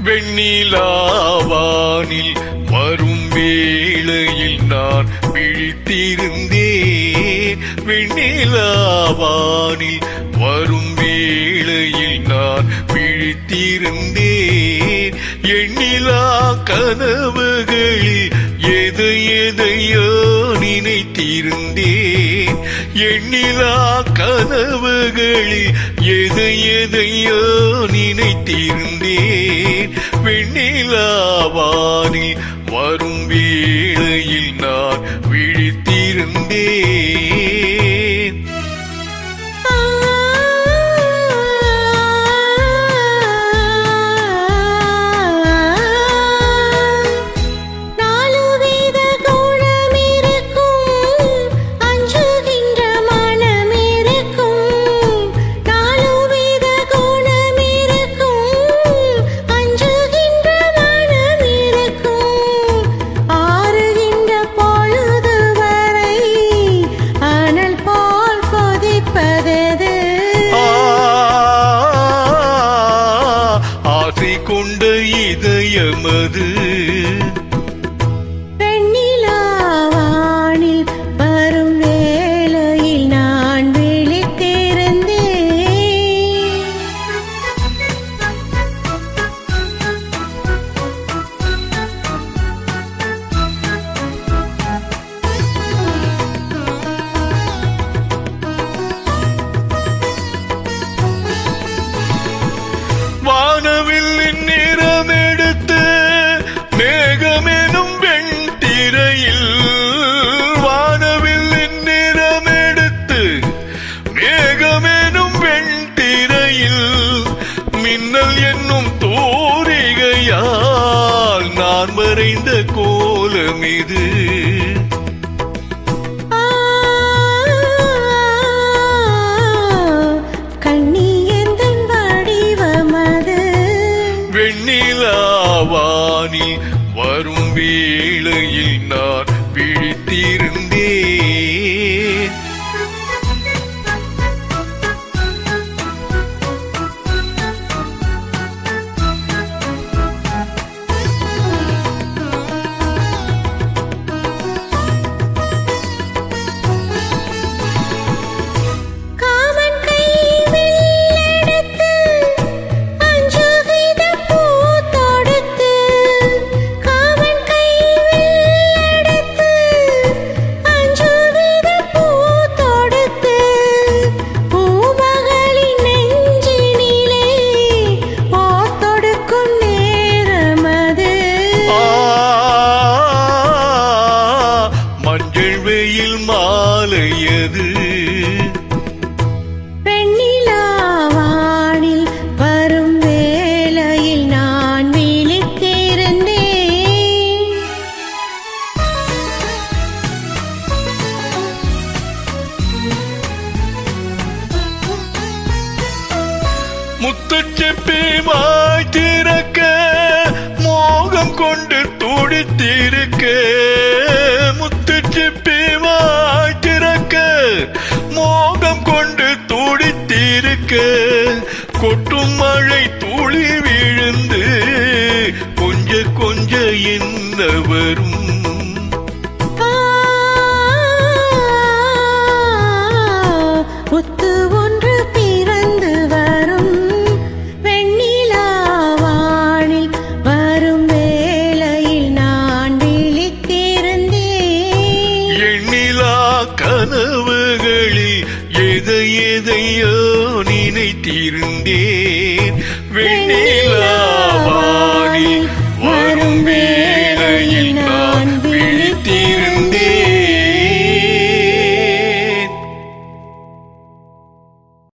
வெண்ணிலாவானில் வரும் வேளையில் நான் விழித்திருந்தேன். வெண்ணிலாவானில் வரும் வேளையில் நான் விழித்திருந்தேன். எண்ணிலா கனவுகளில் எதையோ நினைத்திருந்தேன். எண்ணிலா கனவுகளில் எதையோ நினைத்திருந்தேன். வெண்ணிலாவானில் வரும் வேளையில் நான் விழித்திருந்தேன். கொண்ட இதயமது வெண்ணிலாவானில் வரும் வேளையில் நான் விழித்திருந்தேன். வானவில் நிறமெடுத்து மேகமெனும் வெண்திரையில், வானவில் நிறமெடுத்து மேகமெனும் வெண்திரையில், மின்னல் என்னும் தோரிகையால் நான் வரைந்த கோலம் இது. வெண்ணிலாவானில் வரும் வேளையில் நான் விழித்திருந்தேன். மாலையது வெண்ணிலாவானில் வரும் வேளையில் நான் விழித்திருந்தேன். முத்துச்செப்பி வாய் திறக்க மோகம் கொண்டு துடித்திருக்க, முத்துச்செப்பி வாய் திறக்க மோகம் கொண்டு துடித்திருக்க, கொட்டும் மழை துளி விழுந்து கொஞ்ச கொஞ்ச என்ன வரும். முத்து ஒன்று பிறந்து வரும் வெண்ணிலாவானில் வரும் வேளையில் நான் விழித்திருந்தேன். எண்ணிலா கனவுகளில் எதையோ நினைத்திருந்தேன். வெண்ணிலாவானில் வரும்